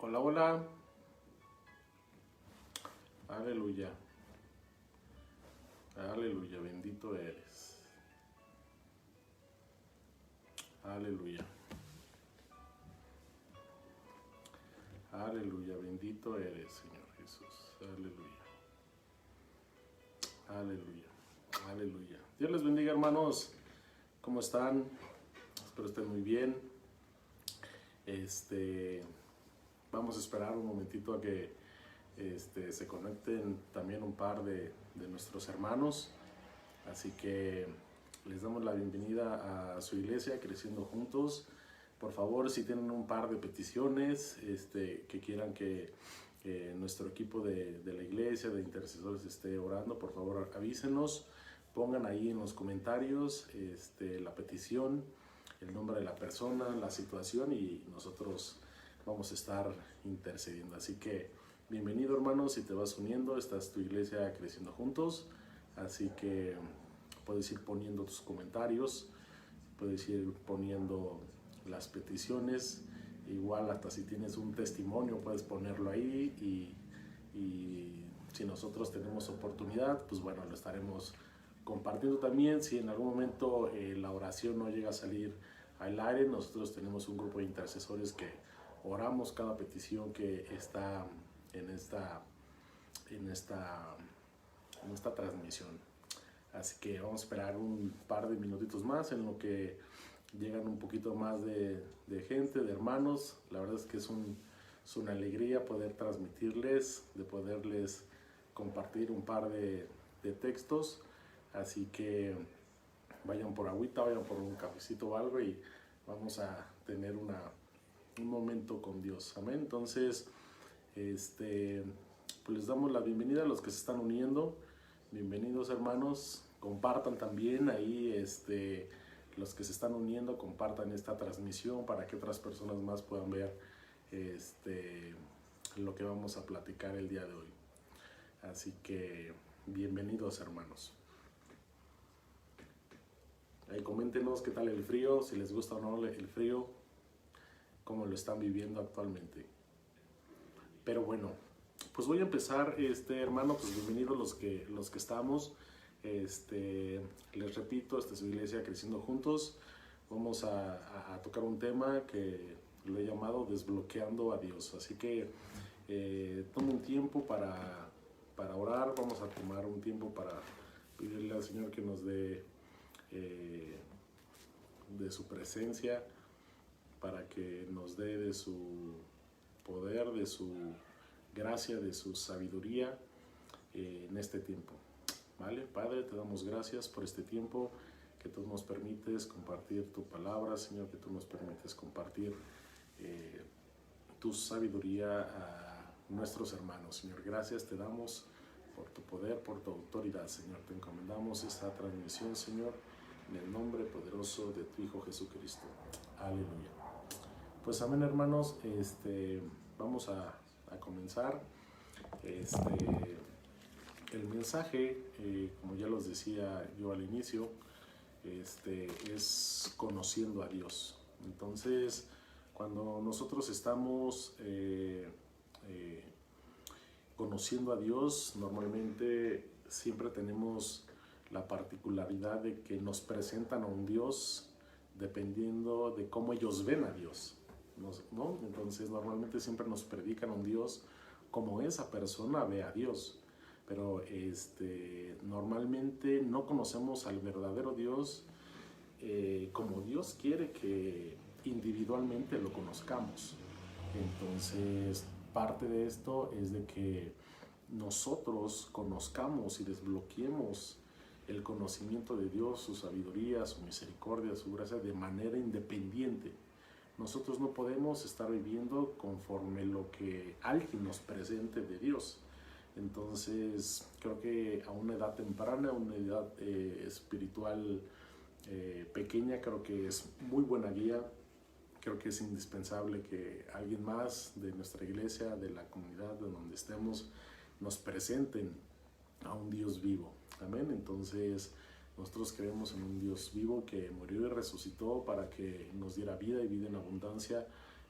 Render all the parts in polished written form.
Hola, hola. Aleluya. Aleluya, bendito eres. Aleluya. Aleluya, bendito eres, Señor Jesús. Aleluya. Aleluya. Aleluya. Dios les bendiga, hermanos. ¿Cómo están? Espero estén muy bien. Vamos a esperar un momentito a que se conecten también un par de nuestros hermanos. Así que les damos la bienvenida a su iglesia, Creciendo Juntos. Por favor, si tienen un par de peticiones que quieran que nuestro equipo de la iglesia, de intercesores, esté orando, por favor avísenos. Pongan ahí en los comentarios la petición, el nombre de la persona, la situación, y nosotros vamos a estar intercediendo. Así que bienvenido, hermano. Si te vas uniendo, esta es tu iglesia Creciendo Juntos. Así que puedes ir poniendo tus comentarios, puedes ir poniendo las peticiones. Igual hasta si tienes un testimonio puedes ponerlo ahí, y si nosotros tenemos oportunidad, pues bueno, lo estaremos compartiendo también. Si en algún momento la oración no llega a salir al aire, nosotros tenemos un grupo de intercesores que oramos cada petición que está en esta transmisión. Así que vamos a esperar un par de minutitos más en lo que llegan un poquito más de gente, de hermanos. La verdad es que es una alegría poder transmitirles, de poderles compartir un par de textos. Así que vayan por agüita, vayan por un cafecito o algo, y vamos a tener un momento con Dios. Amén. Entonces, pues les damos la bienvenida a los que se están uniendo. Bienvenidos, hermanos. Compartan también ahí, los que se están uniendo, compartan esta transmisión para que otras personas más puedan ver lo que vamos a platicar el día de hoy. Así que bienvenidos, hermanos. Ahí coméntenos qué tal el frío, si les gusta o no el frío, cómo lo están viviendo actualmente. Pero bueno, pues voy a empezar, hermano. Pues bienvenidos los que estamos. Les repito, esta es su iglesia Creciendo Juntos. Vamos a tocar un tema que lo he llamado Desbloqueando a Dios. Así que toma un tiempo para orar. Vamos a tomar un tiempo para pedirle al Señor que nos dé de su presencia, para que nos dé de su poder, de su gracia, de su sabiduría en este tiempo. ¿Vale? Padre, te damos gracias por este tiempo que tú nos permites compartir tu palabra, Señor, que tú nos permites compartir tu sabiduría a nuestros hermanos. Señor, gracias te damos por tu poder, por tu autoridad, Señor. Te encomendamos esta transmisión, Señor, en el nombre poderoso de tu Hijo Jesucristo. Aleluya. Pues amén, hermanos. Vamos a comenzar. El mensaje, como ya los decía yo al inicio, es conociendo a Dios. Entonces, cuando nosotros estamos conociendo a Dios, normalmente siempre tenemos la particularidad de que nos presentan a un Dios dependiendo de cómo ellos ven a Dios, ¿no? Entonces normalmente siempre nos predican a un Dios como esa persona ve a Dios, pero normalmente no conocemos al verdadero Dios como Dios quiere que individualmente lo conozcamos. Entonces, parte de esto es de que nosotros conozcamos y desbloqueemos el conocimiento de Dios, su sabiduría, su misericordia, su gracia, de manera independiente. Nosotros no podemos estar viviendo conforme lo que alguien nos presente de Dios. Entonces, creo que a una edad temprana, a una edad espiritual pequeña, creo que es muy buena guía. Creo que es indispensable que alguien más de nuestra iglesia, de la comunidad de donde estemos, nos presenten a un Dios vivo. Amén. Entonces, nosotros creemos en un Dios vivo que murió y resucitó para que nos diera vida y vida en abundancia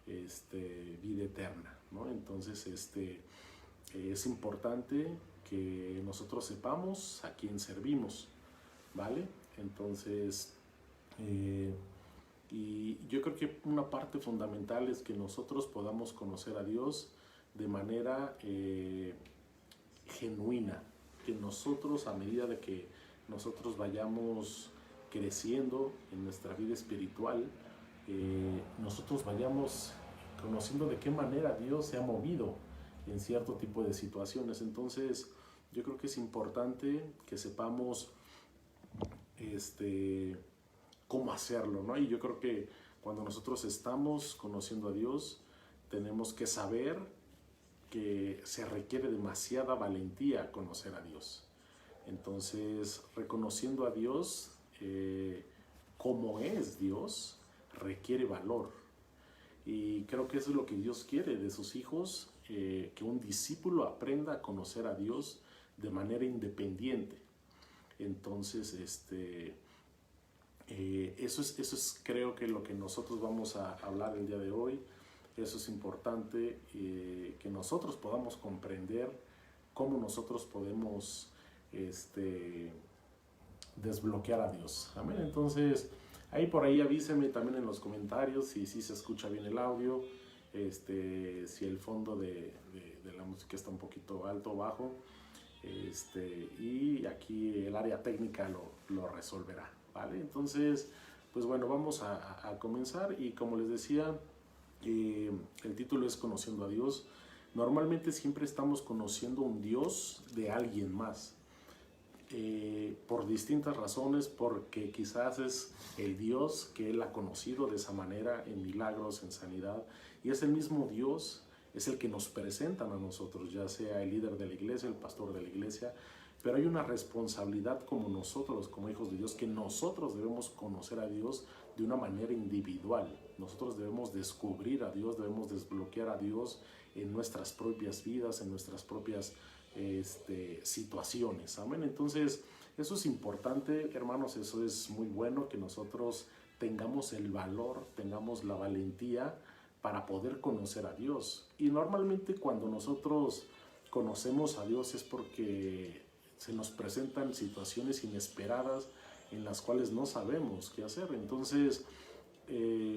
vida eterna, ¿no? Entonces es importante que nosotros sepamos a quién servimos, ¿vale? Entonces, y yo creo que una parte fundamental es que nosotros podamos conocer a Dios de manera genuina, que nosotros, a medida de que nosotros vayamos creciendo en nuestra vida espiritual, nosotros vayamos conociendo de qué manera Dios se ha movido en cierto tipo de situaciones. Entonces, yo creo que es importante que sepamos cómo hacerlo, ¿no? Y yo creo que cuando nosotros estamos conociendo a Dios, tenemos que saber que se requiere demasiada valentía conocer a Dios. Entonces, reconociendo a Dios como es Dios, requiere valor. Y creo que eso es lo que Dios quiere de sus hijos, que un discípulo aprenda a conocer a Dios de manera independiente. Entonces, eso es creo que lo que nosotros vamos a hablar el día de hoy. Eso es importante, que nosotros podamos comprender cómo nosotros podemos desbloquear a Dios. Amén. Entonces, ahí por ahí avísenme también en los comentarios si se escucha bien el audio, si el fondo de la música está un poquito alto o bajo, y aquí el área técnica lo resolverá, ¿vale? Entonces, pues bueno, vamos a comenzar, y como les decía, el título es Conociendo a Dios. Normalmente siempre estamos conociendo un Dios de alguien más, por distintas razones, porque quizás es el Dios que Él ha conocido de esa manera en milagros, en sanidad, y es el mismo Dios, es el que nos presentan a nosotros, ya sea el líder de la iglesia, el pastor de la iglesia, pero hay una responsabilidad como nosotros, como hijos de Dios, que nosotros debemos conocer a Dios de una manera individual. Nosotros debemos descubrir a Dios, debemos desbloquear a Dios en nuestras propias vidas, en nuestras propias situaciones. Amén. Entonces, eso es importante, hermanos, eso es muy bueno, que nosotros tengamos el valor, tengamos la valentía para poder conocer a Dios. Y normalmente cuando nosotros conocemos a Dios es porque se nos presentan situaciones inesperadas en las cuales no sabemos qué hacer. Entonces,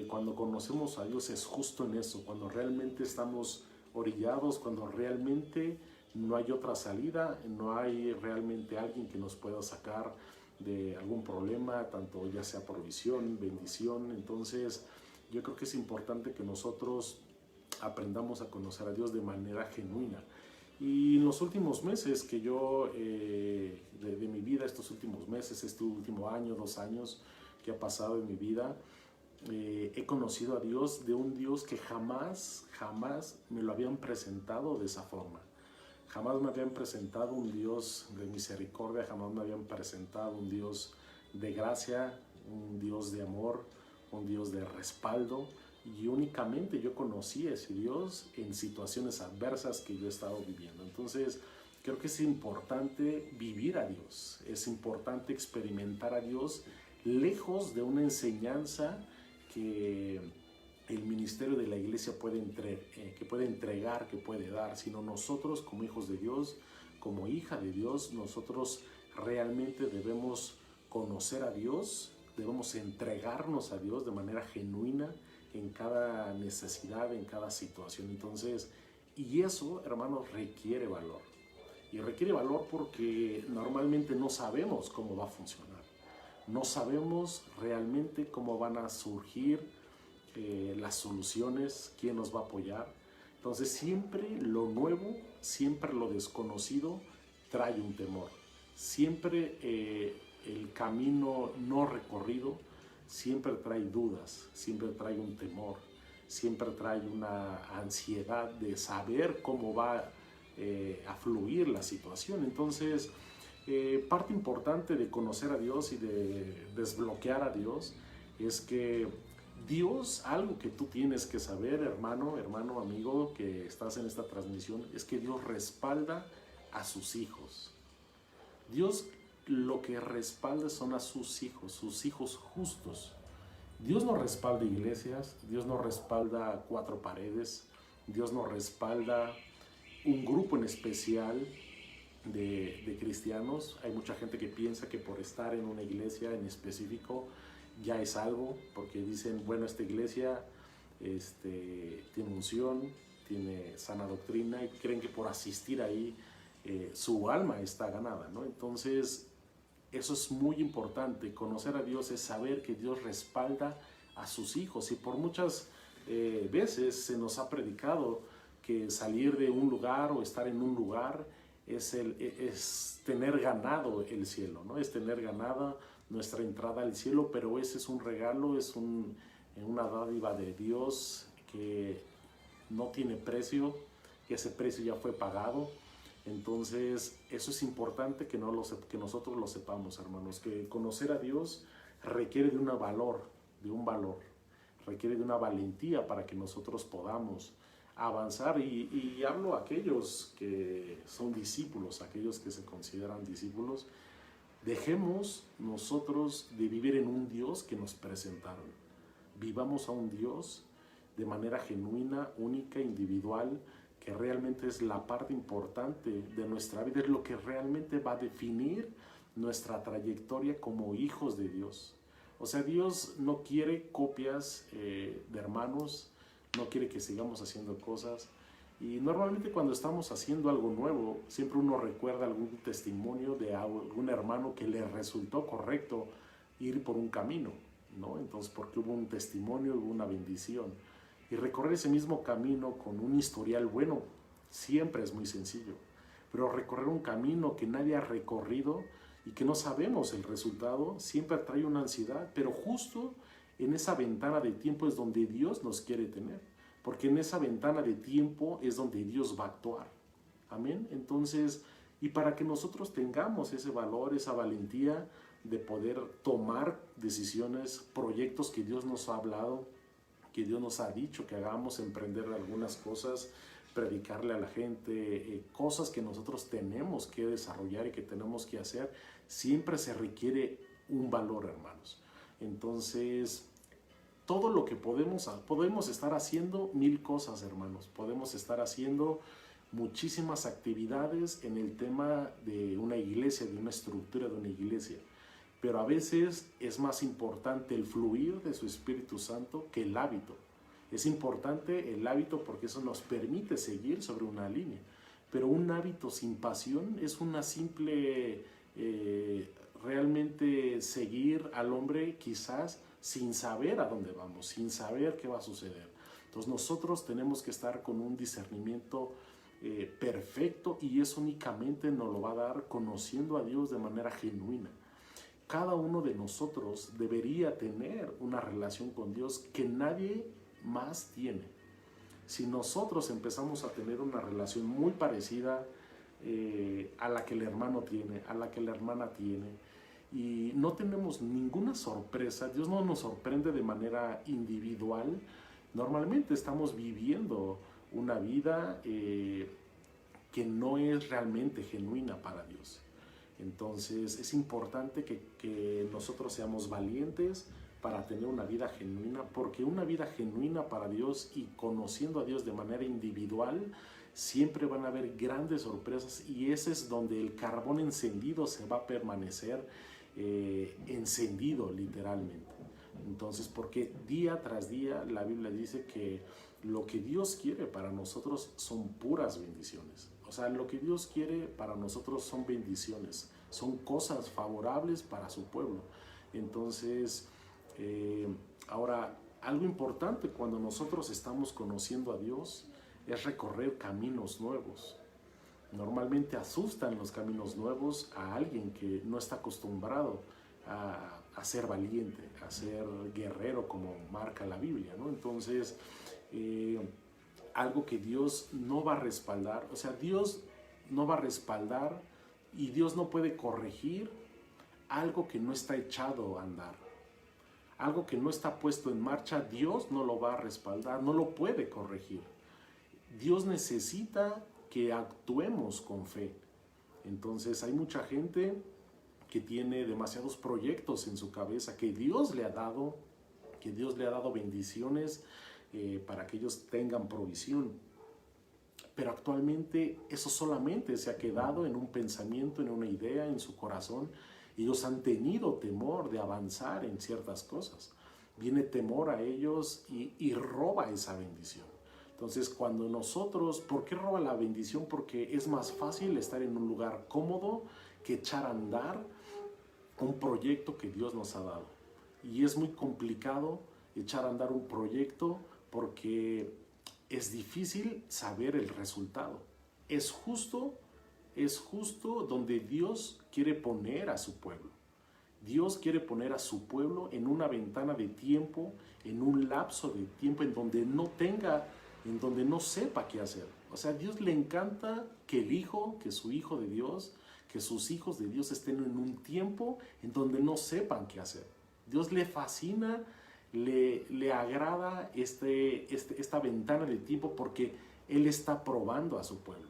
cuando conocemos a Dios es justo en eso, cuando realmente estamos orillados, cuando realmente no hay otra salida, no hay realmente alguien que nos pueda sacar de algún problema, tanto ya sea provisión, bendición. Entonces, yo creo que es importante que nosotros aprendamos a conocer a Dios de manera genuina. Y en los últimos meses que yo, de mi vida, estos últimos meses, este último año, 2 años que ha pasado en mi vida, he conocido a Dios, de un Dios que jamás me lo habían presentado de esa forma. Jamás me habían presentado un Dios de misericordia, jamás me habían presentado un Dios de gracia, un Dios de amor, un Dios de respaldo. Y únicamente yo conocí a ese Dios en situaciones adversas que yo he estado viviendo. Entonces, creo que es importante vivir a Dios, es importante experimentar a Dios lejos de una enseñanza que el ministerio de la iglesia puede entregar, que puede dar, sino nosotros como hijos de Dios, como hija de Dios, nosotros realmente debemos conocer a Dios, debemos entregarnos a Dios de manera genuina en cada necesidad, en cada situación. Entonces, y eso, hermanos, requiere valor. Y requiere valor porque normalmente no sabemos cómo va a funcionar. No sabemos realmente cómo van a surgir las soluciones, quién nos va a apoyar. Entonces, siempre lo nuevo, siempre lo desconocido trae un temor. Siempre el camino no recorrido siempre trae dudas, siempre trae un temor, siempre trae una ansiedad de saber cómo va a fluir la situación. Entonces, parte importante de conocer a Dios y de desbloquear a Dios es que Dios, algo que tú tienes que saber, hermano, amigo, que estás en esta transmisión, es que Dios respalda a sus hijos. Dios lo que respalda son a sus hijos justos. Dios no respalda iglesias, Dios no respalda cuatro paredes, Dios no respalda un grupo en especial de cristianos. Hay mucha gente que piensa que por estar en una iglesia en específico ya es algo, porque dicen, bueno, esta iglesia tiene unción, tiene sana doctrina, y creen que por asistir ahí su alma está ganada, ¿no? Entonces, eso es muy importante. Conocer a Dios es saber que Dios respalda a sus hijos, y por muchas veces se nos ha predicado que salir de un lugar o estar en un lugar es tener ganado el cielo, ¿no? Es tener ganada nuestra entrada al cielo, pero ese es un regalo, es una dádiva de Dios que no tiene precio, que ese precio ya fue pagado. Entonces, eso es importante que nosotros lo sepamos, hermanos, que conocer a Dios requiere de un valor, requiere de una valentía para que nosotros podamos avanzar, y hablo a aquellos que son discípulos, aquellos que se consideran discípulos. Dejemos nosotros de vivir en un Dios que nos presentaron. Vivamos a un Dios de manera genuina, única, individual, que realmente es la parte importante de nuestra vida, es lo que realmente va a definir nuestra trayectoria como hijos de Dios. O sea, Dios no quiere copias de hermanos, no quiere que sigamos haciendo cosas. Y normalmente cuando estamos haciendo algo nuevo, siempre uno recuerda algún testimonio de algún hermano que le resultó correcto ir por un camino, ¿no? Entonces, porque hubo un testimonio, hubo una bendición. Y recorrer ese mismo camino con un historial bueno siempre es muy sencillo. Pero recorrer un camino que nadie ha recorrido y que no sabemos el resultado, siempre trae una ansiedad, pero justo en esa ventana de tiempo es donde Dios nos quiere tener, porque en esa ventana de tiempo es donde Dios va a actuar. Amén. Entonces, y para que nosotros tengamos ese valor, esa valentía de poder tomar decisiones, proyectos que Dios nos ha hablado, que Dios nos ha dicho que hagamos, emprender algunas cosas, predicarle a la gente, cosas que nosotros tenemos que desarrollar y que tenemos que hacer, siempre se requiere un valor, hermanos. Entonces, todo lo que podemos estar haciendo mil cosas, hermanos. Podemos estar haciendo muchísimas actividades en el tema de una iglesia, de una estructura de una iglesia. Pero a veces es más importante el fluir de su Espíritu Santo que el hábito. Es importante el hábito porque eso nos permite seguir sobre una línea. Pero un hábito sin pasión es una simple, realmente seguir al hombre quizás sin saber a dónde vamos, sin saber qué va a suceder. Entonces nosotros tenemos que estar con un discernimiento perfecto, y eso únicamente nos lo va a dar conociendo a Dios de manera genuina. Cada uno de nosotros debería tener una relación con Dios que nadie más tiene. Si nosotros empezamos a tener una relación muy parecida a la que el hermano tiene, a la que la hermana tiene, y no tenemos ninguna sorpresa, Dios no nos sorprende de manera individual, normalmente estamos viviendo una vida que no es realmente genuina para Dios. Entonces es importante que nosotros seamos valientes para tener una vida genuina, porque una vida genuina para Dios y conociendo a Dios de manera individual, siempre van a haber grandes sorpresas, y ese es donde el carbón encendido se va a permanecer encendido literalmente. Entonces, porque día tras día la Biblia dice que lo que Dios quiere para nosotros son puras bendiciones. O sea, lo que Dios quiere para nosotros son bendiciones, son cosas favorables para su pueblo. Entonces, ahora, algo importante cuando nosotros estamos conociendo a Dios es recorrer caminos nuevos. Normalmente asustan los caminos nuevos a alguien que no está acostumbrado a ser valiente, a ser guerrero, como marca la Biblia, ¿no? Entonces, algo que Dios no va a respaldar, o sea, Dios no va a respaldar y Dios no puede corregir algo que no está echado a andar. Algo que no está puesto en marcha, Dios no lo va a respaldar, no lo puede corregir. Dios necesita que actuemos con fe. Entonces hay mucha gente que tiene demasiados proyectos en su cabeza que Dios le ha dado, que Dios le ha dado bendiciones para que ellos tengan provisión. Pero actualmente eso solamente se ha quedado en un pensamiento, en una idea, en su corazón. Ellos han tenido temor de avanzar en ciertas cosas. Viene temor a ellos y roba esa bendición. Entonces, cuando nosotros, ¿por qué roba la bendición? Porque es más fácil estar en un lugar cómodo que echar a andar un proyecto que Dios nos ha dado. Y es muy complicado echar a andar un proyecto porque es difícil saber el resultado. Es justo donde Dios quiere poner a su pueblo. Dios quiere poner a su pueblo en una ventana de tiempo, en un lapso de tiempo en donde no sepa qué hacer. O sea, a Dios le encanta que su hijo de Dios, que sus hijos de Dios estén en un tiempo en donde no sepan qué hacer. Dios le fascina, le agrada esta ventana de tiempo porque Él está probando a su pueblo.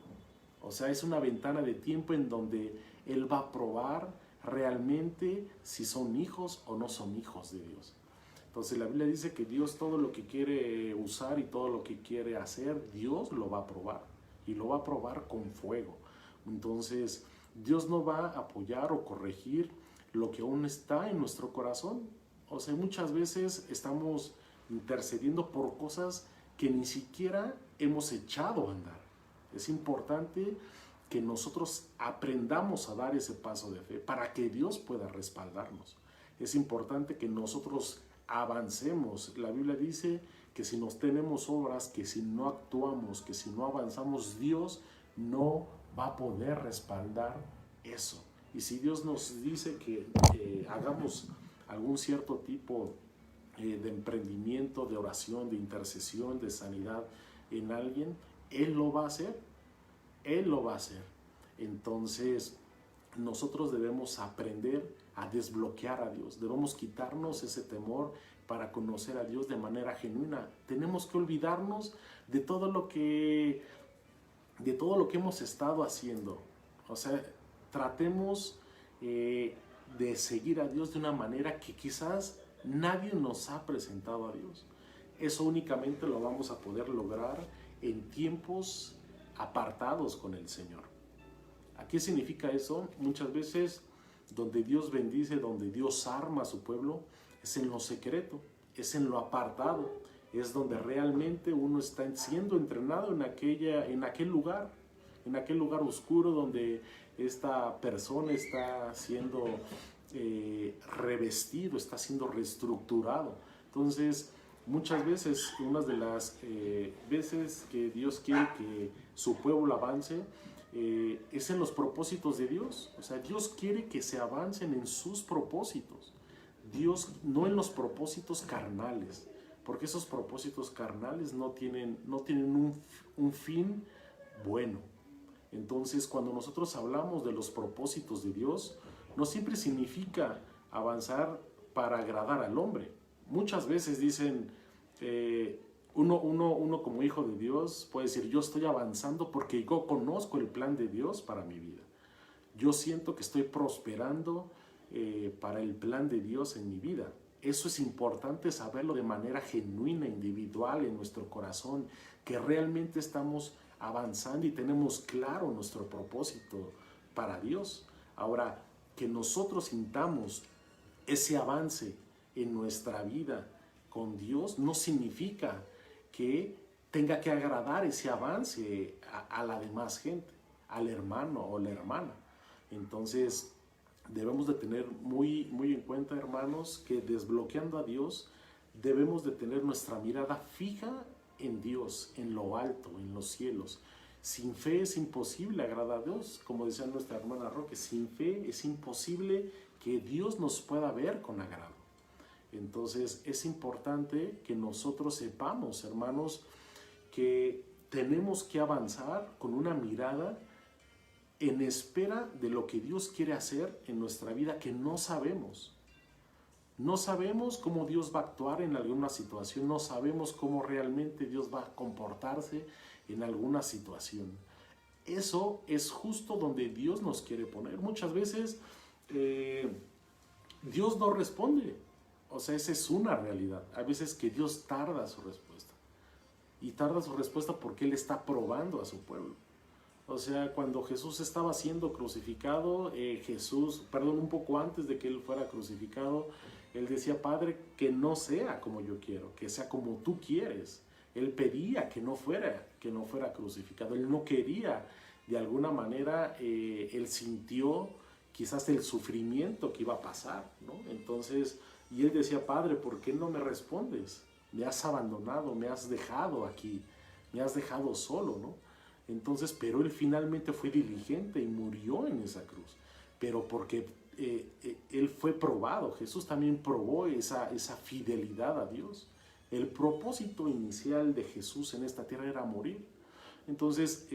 O sea, es una ventana de tiempo en donde Él va a probar realmente si son hijos o no son hijos de Dios. Entonces la Biblia dice que Dios todo lo que quiere usar y todo lo que quiere hacer, Dios lo va a probar. Y lo va a probar con fuego. Entonces Dios no va a apoyar o corregir lo que aún está en nuestro corazón. O sea, muchas veces estamos intercediendo por cosas que ni siquiera hemos echado a andar. Es importante que nosotros aprendamos a dar ese paso de fe para que Dios pueda respaldarnos. Es importante que nosotros avancemos. La Biblia dice que si nos tenemos obras, que si no actuamos, que si no avanzamos, Dios no va a poder respaldar eso. Y si Dios nos dice que hagamos algún cierto tipo de emprendimiento, de oración, de intercesión, de sanidad en alguien, Él lo va a hacer. Él lo va a hacer. Entonces, nosotros debemos aprender a desbloquear a Dios. Debemos quitarnos ese temor para conocer a Dios de manera genuina. Tenemos que olvidarnos de todo lo que hemos estado haciendo. O sea, tratemos de seguir a Dios de una manera que quizás nadie nos ha presentado a Dios. Eso únicamente lo vamos a poder lograr en tiempos apartados con el Señor. ¿A qué significa eso? Muchas veces donde Dios bendice, donde Dios arma a su pueblo, es en lo secreto, es en lo apartado, es donde realmente uno está siendo entrenado en aquel lugar oscuro donde esta persona está siendo revestido, está siendo reestructurado. Entonces, muchas veces, una de las veces que Dios quiere que su pueblo avance, es en los propósitos de Dios. O sea, Dios quiere que se avancen en sus propósitos. Dios, no en los propósitos carnales, porque esos propósitos carnales no tienen un fin bueno. Entonces, cuando nosotros hablamos de los propósitos de Dios, no siempre significa avanzar para agradar al hombre. Muchas veces dicen, uno como hijo de Dios puede decir, yo estoy avanzando porque yo conozco el plan de Dios para mi vida. Yo siento que estoy prosperando para el plan de Dios en mi vida. Eso es importante saberlo de manera genuina, individual, en nuestro corazón, que realmente estamos avanzando y tenemos claro nuestro propósito para Dios. Ahora, que nosotros sintamos ese avance en nuestra vida con Dios no significa que tenga que agradar ese avance a la demás gente, al hermano o la hermana. Entonces, debemos de tener muy en cuenta, hermanos, que desbloqueando a Dios, debemos de tener nuestra mirada fija en Dios, en lo alto, en los cielos. Sin fe es imposible agradar a Dios, como decía nuestra hermana Roque, sin fe es imposible que Dios nos pueda ver con agrado. Entonces es importante que nosotros sepamos, hermanos, que tenemos que avanzar con una mirada en espera de lo que Dios quiere hacer en nuestra vida que no sabemos. No sabemos cómo Dios va a actuar en alguna situación, no sabemos cómo realmente Dios va a comportarse en alguna situación. Eso es justo donde Dios nos quiere poner. Muchas veces Dios no responde. O sea, esa es una realidad. A veces que Dios tarda su respuesta. Y tarda su respuesta porque Él está probando a su pueblo. O sea, cuando Jesús estaba siendo crucificado, un poco antes de que Él fuera crucificado, Él decía: Padre, que no sea como yo quiero, que sea como tú quieres. Él pedía que no fuera crucificado. Él no quería, de alguna manera, Él sintió quizás el sufrimiento que iba a pasar, ¿no? Entonces, y Él decía: Padre, ¿por qué no me respondes? Me has abandonado, me has dejado aquí, me has dejado solo, ¿no? Entonces, pero Él finalmente fue diligente y murió en esa cruz. Pero porque Él fue probado. Jesús también probó esa fidelidad a Dios. El propósito inicial de Jesús en esta tierra era morir. Entonces,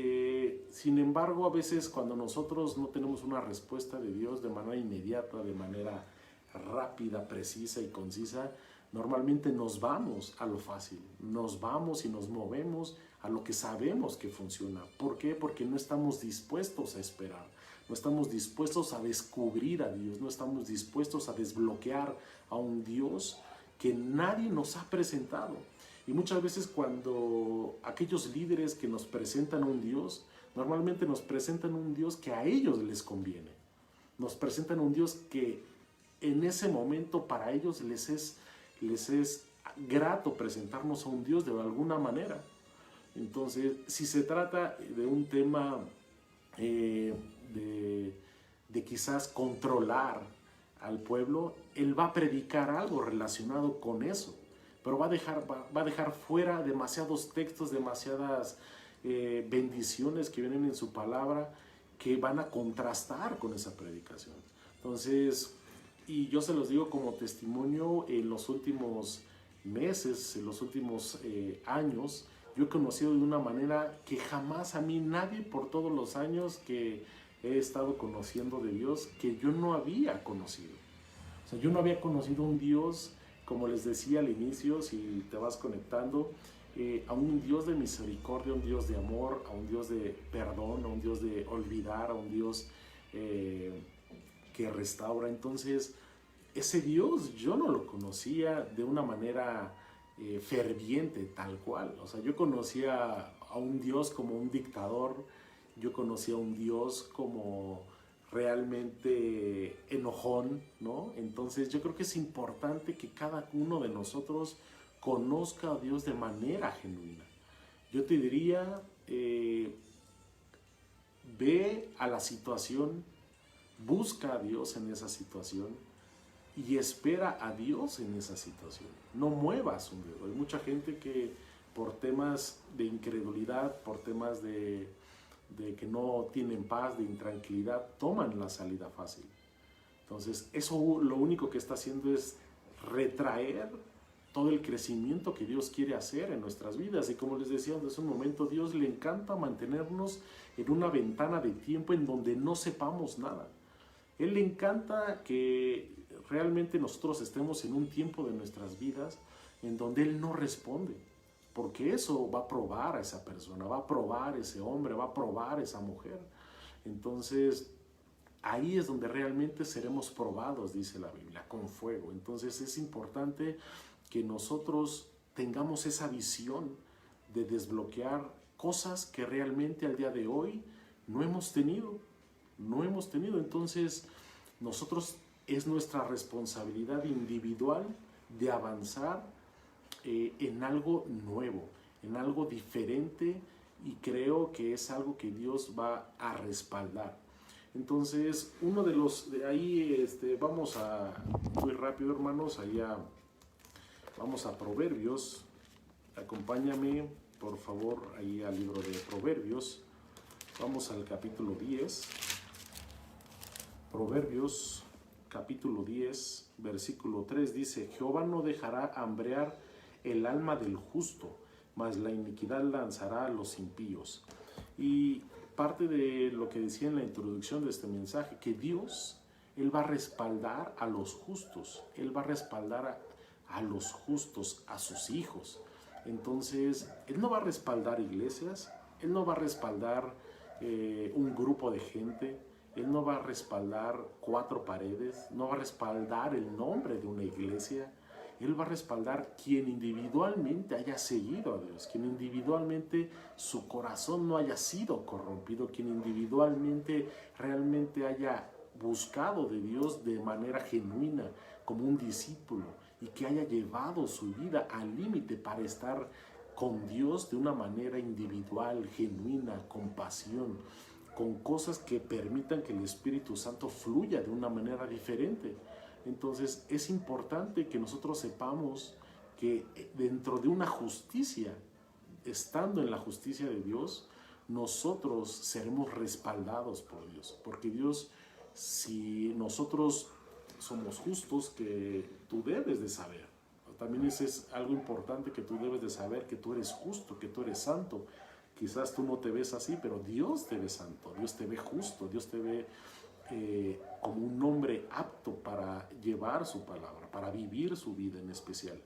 sin embargo, a veces cuando nosotros no tenemos una respuesta de Dios de manera inmediata, de manera rápida, precisa y concisa, normalmente nos vamos a lo fácil, nos vamos y nos movemos a lo que sabemos que funciona. ¿Por qué? Porque no estamos dispuestos a esperar, no estamos dispuestos a descubrir a Dios, no estamos dispuestos a desbloquear a un Dios que nadie nos ha presentado. Y muchas veces cuando aquellos líderes que nos presentan a un Dios, normalmente nos presentan un Dios que a ellos les conviene. Nos presentan un Dios que en ese momento para ellos les es grato presentarnos a un Dios de alguna manera. Entonces, si se trata de un tema de quizás controlar al pueblo, Él va a predicar algo relacionado con eso, pero va a dejar fuera demasiados textos, demasiadas bendiciones que vienen en su palabra que van a contrastar con esa predicación. Entonces, y yo se los digo como testimonio, en los últimos meses, en los últimos años, yo he conocido de una manera que jamás a mí nadie, por todos los años que he estado conociendo de Dios, que yo no había conocido. O sea, yo no había conocido un Dios, como les decía al inicio, si te vas conectando, a un Dios de misericordia, a un Dios de amor, a un Dios de perdón, a un Dios de olvidar, a un Dios que restaura. Entonces, ese Dios yo no lo conocía de una manera ferviente, tal cual. O sea, yo conocía a un Dios como un dictador, yo conocía a un Dios como realmente enojón, ¿no? Entonces yo creo que es importante que cada uno de nosotros conozca a Dios de manera genuina. Yo te diría, ve a la situación, busca a Dios en esa situación y espera a Dios en esa situación. No muevas un dedo. Hay mucha gente que por temas de incredulidad, por temas de que no tienen paz, de intranquilidad, toman la salida fácil. Entonces, eso lo único que está haciendo es retraer todo el crecimiento que Dios quiere hacer en nuestras vidas. Y como les decía hace un momento, Dios le encanta mantenernos en una ventana de tiempo en donde no sepamos nada. Él le encanta que realmente nosotros estemos en un tiempo de nuestras vidas en donde Él no responde. Porque eso va a probar a esa persona, va a probar a ese hombre, va a probar a esa mujer. Entonces, ahí es donde realmente seremos probados, dice la Biblia, con fuego. Entonces, es importante que nosotros tengamos esa visión de desbloquear cosas que realmente al día de hoy no hemos tenido. No hemos tenido. Entonces, nosotros es nuestra responsabilidad individual de avanzar en algo nuevo, en algo diferente, y creo que es algo que Dios va a respaldar. Entonces, uno de los de ahí, vamos a, muy rápido hermanos, allá vamos a Proverbios. Acompáñame por favor ahí al libro de Proverbios. Vamos al capítulo 10. Proverbios capítulo 10, versículo 3 dice: Jehová no dejará hambrear el alma del justo, mas la iniquidad lanzará a los impíos. Y parte de lo que decía en la introducción de este mensaje, que Dios, Él va a respaldar a los justos, Él va a respaldar a los justos, a sus hijos. Entonces, Él no va a respaldar iglesias, Él no va a respaldar un grupo de gente, Él no va a respaldar 4 paredes, no va a respaldar el nombre de una iglesia. Él va a respaldar quien individualmente haya seguido a Dios, quien individualmente su corazón no haya sido corrompido, quien individualmente realmente haya buscado de Dios de manera genuina, como un discípulo, y que haya llevado su vida al límite para estar con Dios de una manera individual, genuina, con pasión, con cosas que permitan que el Espíritu Santo fluya de una manera diferente. Entonces es importante que nosotros sepamos que dentro de una justicia, estando en la justicia de Dios, nosotros seremos respaldados por Dios. Porque Dios, si nosotros somos justos, que tú debes de saber. También eso es algo importante que tú debes de saber, que tú eres justo, que tú eres santo. Quizás tú no te ves así, pero Dios te ve santo, Dios te ve justo, Dios te ve como un hombre apto para llevar su palabra, para vivir su vida en especial,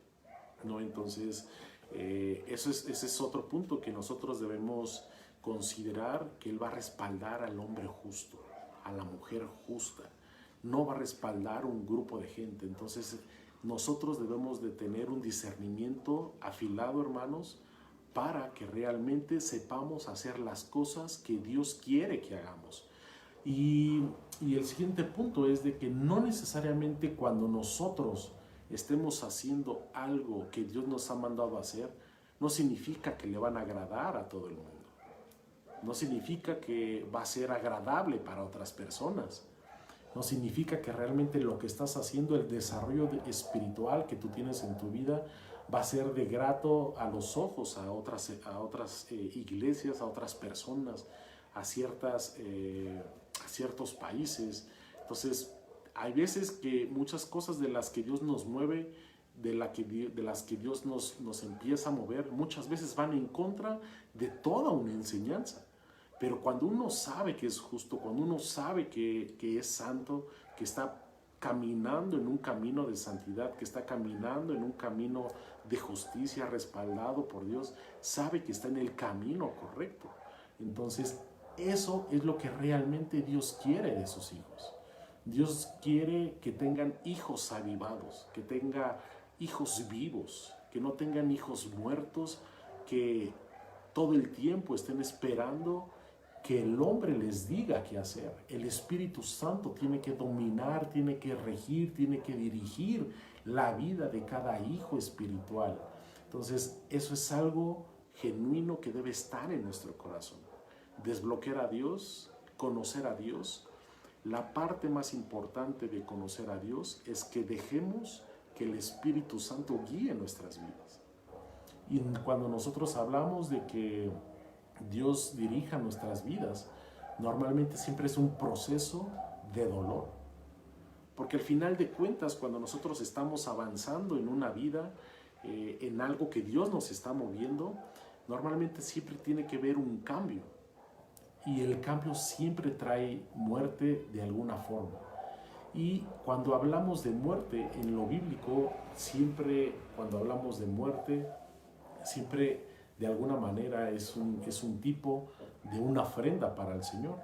¿no? Entonces, ese es otro punto que nosotros debemos considerar, que Él va a respaldar al hombre justo, a la mujer justa, no va a respaldar un grupo de gente. Entonces, nosotros debemos de tener un discernimiento afilado, hermanos, para que realmente sepamos hacer las cosas que Dios quiere que hagamos. Y el siguiente punto es de que no necesariamente cuando nosotros estemos haciendo algo que Dios nos ha mandado a hacer, no significa que le van a agradar a todo el mundo. No significa que va a ser agradable para otras personas. No significa que realmente lo que estás haciendo, el desarrollo espiritual que tú tienes en tu vida, va a ser de grato a los ojos a otras iglesias, a otras personas, a ciertos países. Entonces, hay veces que muchas cosas de las que Dios nos mueve, de las que Dios nos empieza a mover, muchas veces van en contra de toda una enseñanza. Pero cuando uno sabe que es justo, cuando uno sabe que es santo, que está caminando en un camino de santidad, que está caminando en un camino de justicia respaldado por Dios, sabe que está en el camino correcto. Entonces, eso es lo que realmente Dios quiere de sus hijos. Dios quiere que tengan hijos avivados, que tengan hijos vivos, que no tengan hijos muertos, que todo el tiempo estén esperando que el hombre les diga qué hacer. El Espíritu Santo tiene que dominar, tiene que regir, tiene que dirigir la vida de cada hijo espiritual. Entonces, eso es algo genuino que debe estar en nuestro corazón. Desbloquear a Dios, conocer a Dios. La parte más importante de conocer a Dios es que dejemos que el Espíritu Santo guíe nuestras vidas. Y cuando nosotros hablamos de que Dios dirija nuestras vidas, normalmente siempre es un proceso de dolor. Porque al final de cuentas, cuando nosotros estamos avanzando en una vida, en algo que Dios nos está moviendo, normalmente siempre tiene que haber un cambio. Y el cambio siempre trae muerte de alguna forma. Y cuando hablamos de muerte en lo bíblico, siempre cuando hablamos de muerte, siempre de alguna manera es un tipo de una ofrenda para el Señor,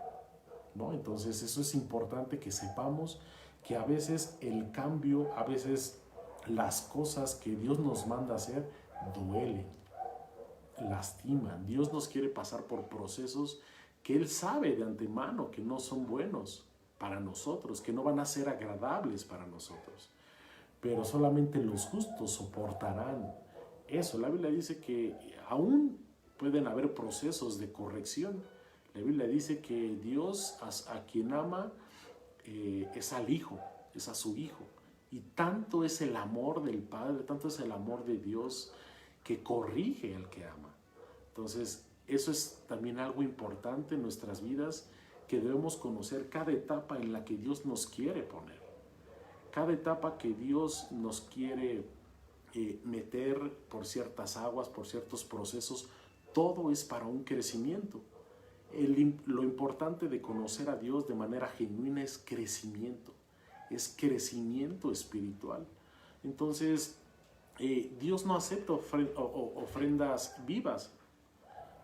¿no? Entonces eso es importante que sepamos que a veces el cambio, a veces las cosas que Dios nos manda a hacer duelen, lastiman. Dios nos quiere pasar por procesos que Él sabe de antemano que no son buenos para nosotros, que no van a ser agradables para nosotros. Pero solamente los justos soportarán eso. La Biblia dice que aún pueden haber procesos de corrección. La Biblia dice que Dios a quien ama es al Hijo, es a su Hijo. Y tanto es el amor del Padre, tanto es el amor de Dios que corrige al que ama. Entonces, eso es también algo importante en nuestras vidas, que debemos conocer cada etapa en la que Dios nos quiere poner. Cada etapa que Dios nos quiere meter por ciertas aguas, por ciertos procesos, todo es para un crecimiento. Lo importante de conocer a Dios de manera genuina es crecimiento espiritual. Entonces, Dios no acepta ofrendas vivas.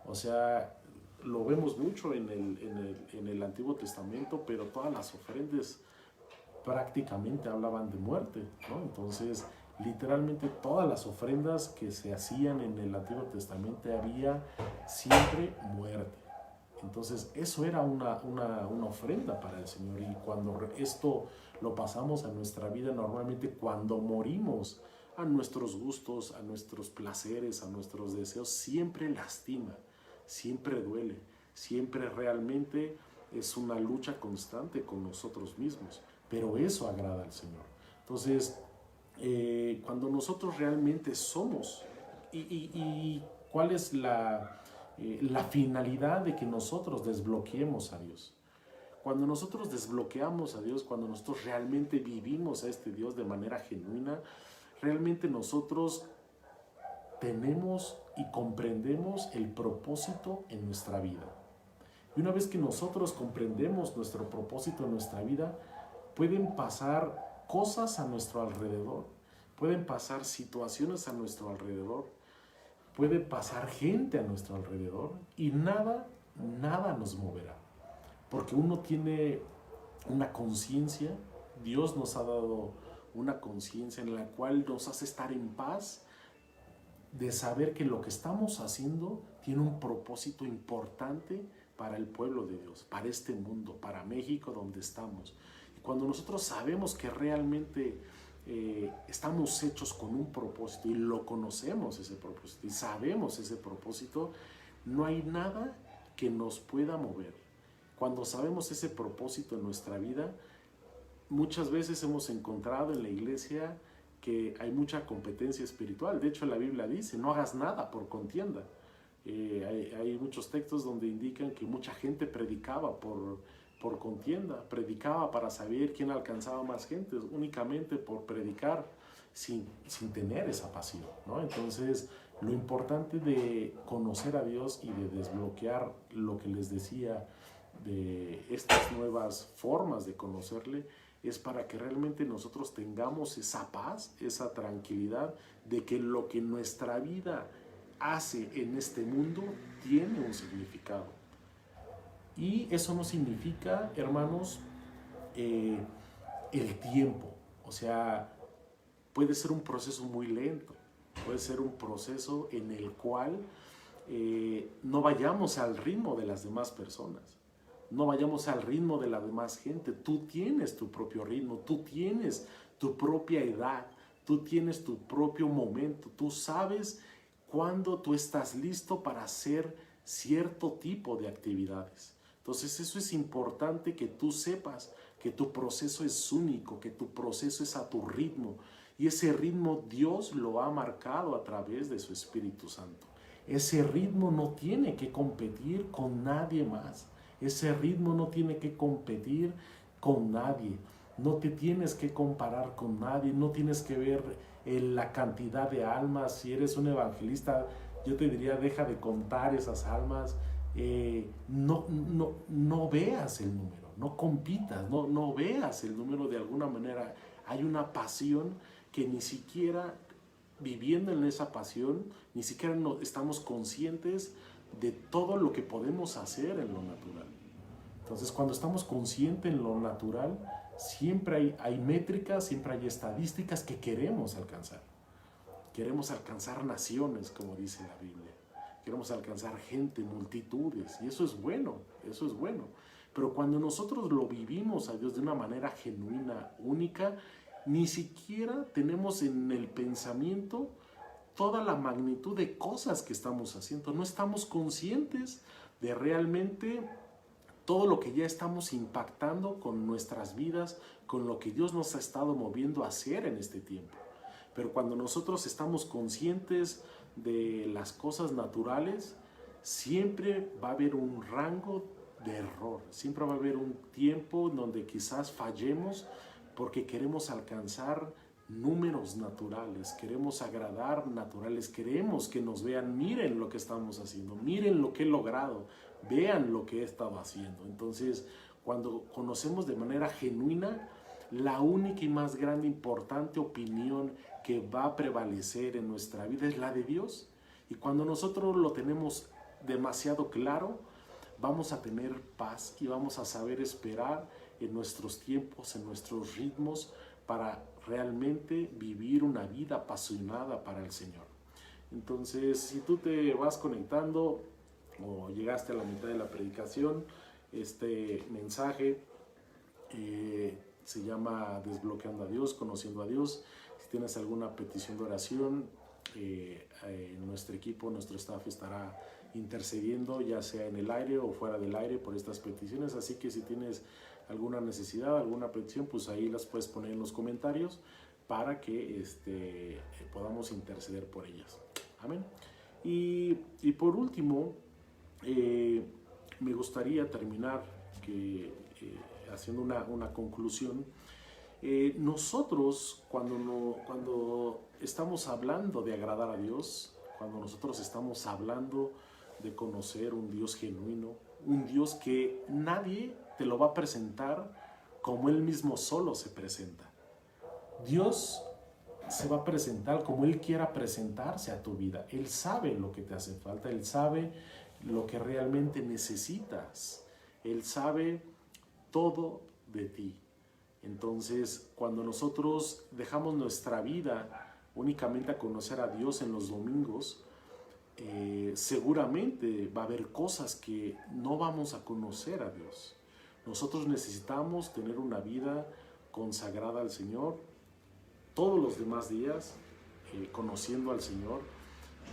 O sea, lo vemos mucho en el Antiguo Testamento, pero todas las ofrendas prácticamente hablaban de muerte, ¿no? Entonces, literalmente todas las ofrendas que se hacían en el Antiguo Testamento había siempre muerte. Entonces eso era una ofrenda para el Señor, y cuando esto lo pasamos a nuestra vida, normalmente cuando morimos a nuestros gustos, a nuestros placeres, a nuestros deseos, siempre lastima, siempre duele, siempre realmente es una lucha constante con nosotros mismos, pero eso agrada al Señor. Entonces, cuando nosotros realmente somos, y cuál es la finalidad de que nosotros desbloqueemos a Dios. Cuando nosotros desbloqueamos a Dios, cuando nosotros realmente vivimos a este Dios de manera genuina, realmente nosotros tenemos y comprendemos el propósito en nuestra vida. Y una vez que nosotros comprendemos nuestro propósito en nuestra vida, pueden pasar cosas a nuestro alrededor, pueden pasar situaciones a nuestro alrededor, puede pasar gente a nuestro alrededor y nada nos moverá. Porque uno tiene una conciencia, Dios nos ha dado una conciencia en la cual nos hace estar en paz, de saber que lo que estamos haciendo tiene un propósito importante para el pueblo de Dios, para este mundo, para México donde estamos. Y cuando nosotros sabemos que realmente estamos hechos con un propósito y lo conocemos ese propósito y sabemos ese propósito, no hay nada que nos pueda mover. Cuando sabemos ese propósito en nuestra vida, muchas veces hemos encontrado en la iglesia que hay mucha competencia espiritual. De hecho, la Biblia dice, no hagas nada por contienda. Hay muchos textos donde indican que mucha gente predicaba por contienda, predicaba para saber quién alcanzaba más gente, únicamente por predicar sin tener esa pasión, ¿no? Entonces, lo importante de conocer a Dios y de desbloquear lo que les decía de estas nuevas formas de conocerle, es para que realmente nosotros tengamos esa paz, esa tranquilidad de que lo que nuestra vida hace en este mundo tiene un significado. Y eso no significa, hermanos, el tiempo. O sea, puede ser un proceso muy lento, puede ser un proceso en el cual no vayamos al ritmo de las demás personas, no vayamos al ritmo de la demás gente. Tú tienes tu propio ritmo, tú tienes tu propia edad, tú tienes tu propio momento, tú sabes cuándo tú estás listo para hacer cierto tipo de actividades. Entonces eso es importante, que tú sepas que tu proceso es único, que tu proceso es a tu ritmo, y ese ritmo Dios lo ha marcado a través de su Espíritu Santo. Ese ritmo no tiene que competir con nadie más. Ese ritmo no tiene que competir con nadie. No te tienes que comparar con nadie. No tienes que ver la cantidad de almas. Si eres un evangelista, yo te diría, deja de contar esas almas. No veas el número. No compitas. No veas el número de alguna manera. Hay una pasión que ni siquiera, viviendo en esa pasión, ni siquiera estamos conscientes de todo lo que podemos hacer en lo natural. Entonces, cuando estamos conscientes en lo natural, siempre hay métricas, siempre hay estadísticas que queremos alcanzar. Queremos alcanzar naciones, como dice la Biblia. Queremos alcanzar gente, multitudes, y eso es bueno, eso es bueno. Pero cuando nosotros lo vivimos a Dios de una manera genuina, única, ni siquiera tenemos en el pensamiento toda la magnitud de cosas que estamos haciendo. No estamos conscientes de realmente todo lo que ya estamos impactando con nuestras vidas, con lo que Dios nos ha estado moviendo a hacer en este tiempo. Pero cuando nosotros estamos conscientes de las cosas naturales, siempre va a haber un rango de error, siempre va a haber un tiempo donde quizás fallemos porque queremos alcanzar números naturales, queremos agradar naturales, queremos que nos vean, miren lo que estamos haciendo, miren lo que he logrado, vean lo que he estado haciendo. Entonces, cuando conocemos de manera genuina, la única y más grande, importante opinión que va a prevalecer en nuestra vida es la de Dios. Y cuando nosotros lo tenemos demasiado claro, vamos a tener paz y vamos a saber esperar en nuestros tiempos, en nuestros ritmos, para realmente vivir una vida apasionada para el Señor. Entonces, si tú te vas conectando o llegaste a la mitad de la predicación, este mensaje se llama Desbloqueando a Dios, Conociendo a Dios. Si tienes alguna petición de oración, nuestro equipo, nuestro staff estará intercediendo, ya sea en el aire o fuera del aire, por estas peticiones. Así que si tienes alguna necesidad, alguna petición, pues ahí las puedes poner en los comentarios para que podamos interceder por ellas. Amén. Y por último, me gustaría terminar haciendo una conclusión. Nosotros cuando estamos hablando de agradar a Dios, cuando nosotros estamos hablando de conocer un Dios genuino, un Dios que nadie te lo va a presentar como Él mismo solo se presenta. Dios se va a presentar como Él quiera presentarse a tu vida. Él sabe lo que te hace falta, Él sabe lo que realmente necesitas, Él sabe todo de ti. Entonces, cuando nosotros dejamos nuestra vida únicamente a conocer a Dios en los domingos, seguramente va a haber cosas que no vamos a conocer a Dios. Nosotros necesitamos tener una vida consagrada al Señor todos los demás días, conociendo al Señor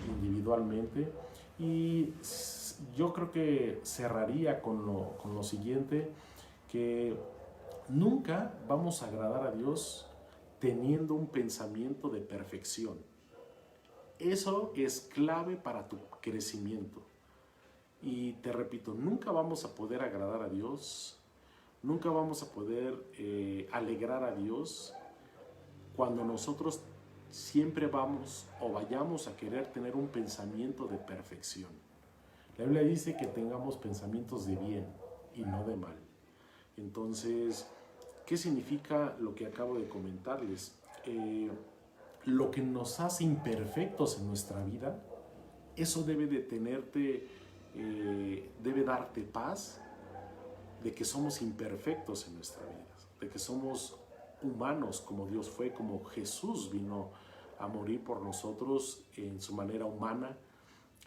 individualmente. Y yo creo que cerraría con lo siguiente, que nunca vamos a agradar a Dios teniendo un pensamiento de perfección. Eso es clave para tu crecimiento. Y te repito, nunca vamos a poder agradar a Dios, nunca vamos a poder alegrar a Dios cuando nosotros siempre vayamos a querer tener un pensamiento de perfección. La Biblia dice que tengamos pensamientos de bien y no de mal. Entonces, ¿qué significa lo que acabo de comentarles? Lo que nos hace imperfectos en nuestra vida, eso debe de debe darte paz de que somos imperfectos en nuestra vida, de que somos humanos como Dios fue, como Jesús vino a morir por nosotros en su manera humana.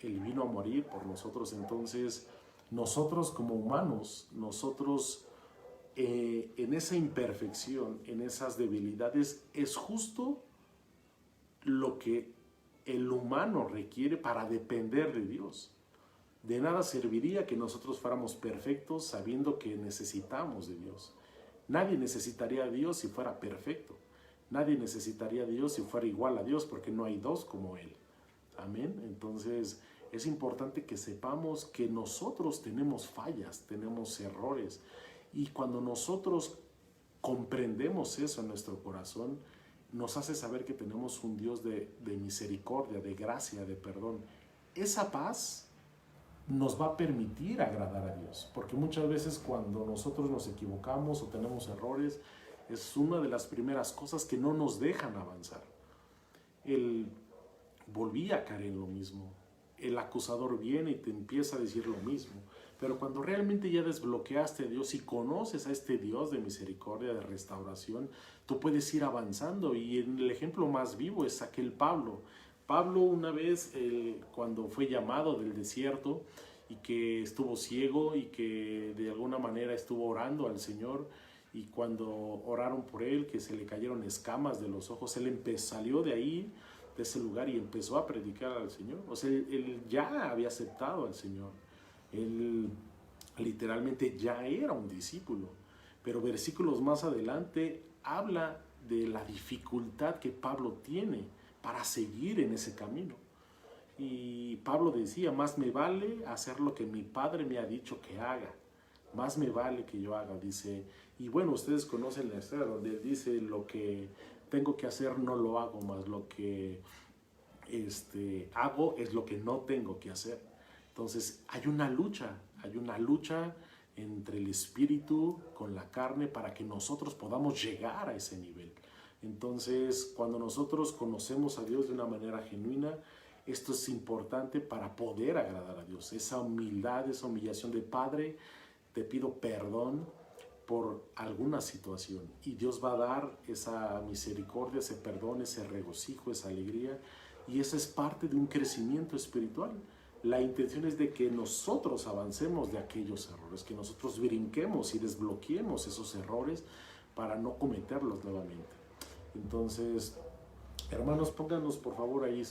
Él vino a morir por nosotros. Entonces, nosotros como humanos, nosotros en esa imperfección, en esas debilidades, es justo lo que el humano requiere para depender de Dios. De nada serviría que nosotros fuéramos perfectos sabiendo que necesitamos de Dios. Nadie necesitaría a Dios si fuera perfecto. Nadie necesitaría a Dios si fuera igual a Dios, porque no hay dos como Él. Amén. Entonces, es importante que sepamos que nosotros tenemos fallas, tenemos errores. Y cuando nosotros comprendemos eso en nuestro corazón, nos hace saber que tenemos un Dios de misericordia, de gracia, de perdón. Esa paz nos va a permitir agradar a Dios, porque muchas veces cuando nosotros nos equivocamos o tenemos errores, es una de las primeras cosas que no nos dejan avanzar. Él volvía a caer en lo mismo. El acusador viene y te empieza a decir lo mismo. Pero cuando realmente ya desbloqueaste a Dios y conoces a este Dios de misericordia, de restauración, tú puedes ir avanzando. Y el ejemplo más vivo es aquel Pablo. Pablo una vez, cuando fue llamado del desierto y que estuvo ciego y que de alguna manera estuvo orando al Señor, y cuando oraron por él, que se le cayeron escamas de los ojos, él salió de ahí, de ese lugar, y empezó a predicar al Señor. O sea, él ya había aceptado al Señor. Él literalmente ya era un discípulo. Pero versículos más adelante habla de la dificultad que Pablo tiene para seguir en ese camino. Y Pablo decía, más me vale hacer lo que mi Padre me ha dicho que haga. Más me vale que yo haga, dice. Y bueno, ustedes conocen la historia donde él dice, lo que tengo que hacer no lo hago, más lo que hago es lo que no tengo que hacer. Entonces hay una lucha entre el espíritu con la carne para que nosotros podamos llegar a ese nivel. Entonces, cuando nosotros conocemos a Dios de una manera genuina, esto es importante para poder agradar a Dios. Esa humildad, esa humillación de Padre, te pido perdón por alguna situación, y Dios va a dar esa misericordia, ese perdón, ese regocijo, esa alegría, y esa es parte de un crecimiento espiritual. La intención es de que nosotros avancemos de aquellos errores, que nosotros brinquemos y desbloqueemos esos errores para no cometerlos nuevamente. Entonces, hermanos, pónganos por favor ahí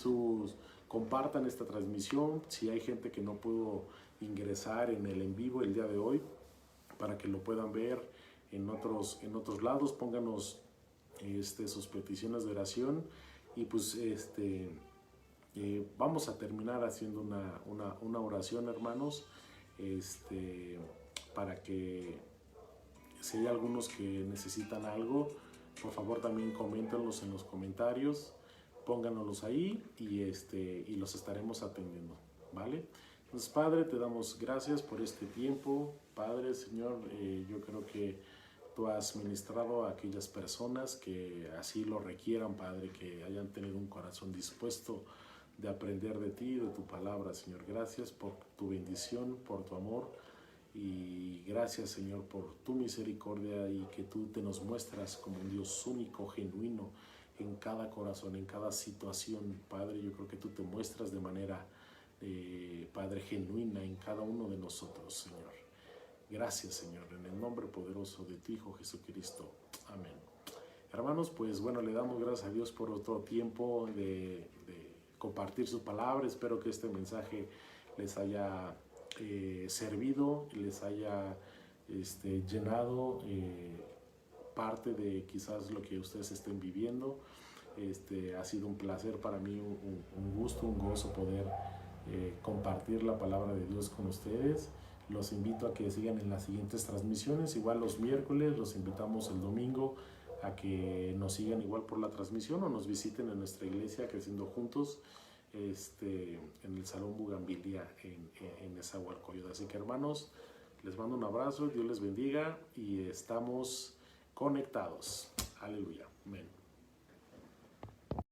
compartan esta transmisión. Si hay gente que no pudo ingresar en el en vivo el día de hoy, para que lo puedan ver en otros lados, pónganos sus peticiones de oración, y pues vamos a terminar haciendo una oración, hermanos, para que si hay algunos que necesitan algo, por favor también coméntenlos en los comentarios, pónganos ahí, y los estaremos atendiendo, ¿vale? Entonces, Padre, te damos gracias por este tiempo. Padre, Señor, yo creo que tú has ministrado a aquellas personas que así lo requieran, Padre, que hayan tenido un corazón dispuesto de aprender de ti, de tu palabra, Señor. Gracias por tu bendición, por tu amor, y gracias, Señor, por tu misericordia, y que tú te nos muestras como un Dios único, genuino, en cada corazón, en cada situación, Padre. Yo creo que tú te muestras de manera, Padre, genuina en cada uno de nosotros, Señor. Gracias, Señor, en el nombre poderoso de tu Hijo Jesucristo. Amén. Hermanos, pues bueno, le damos gracias a Dios por otro tiempo de compartir su palabra. Espero que este mensaje les haya servido, les haya llenado parte de quizás lo que ustedes estén viviendo. Ha sido un placer para mí, un gusto, un gozo poder compartir la palabra de Dios con ustedes. Los invito a que sigan en las siguientes transmisiones, igual los miércoles. Los invitamos el domingo a que nos sigan igual por la transmisión, o nos visiten en nuestra iglesia Creciendo Juntos, en el Salón Bugambilia en Nezahualcóyotl. Así que, hermanos, les mando un abrazo, Dios les bendiga, y estamos conectados. Aleluya. Amén.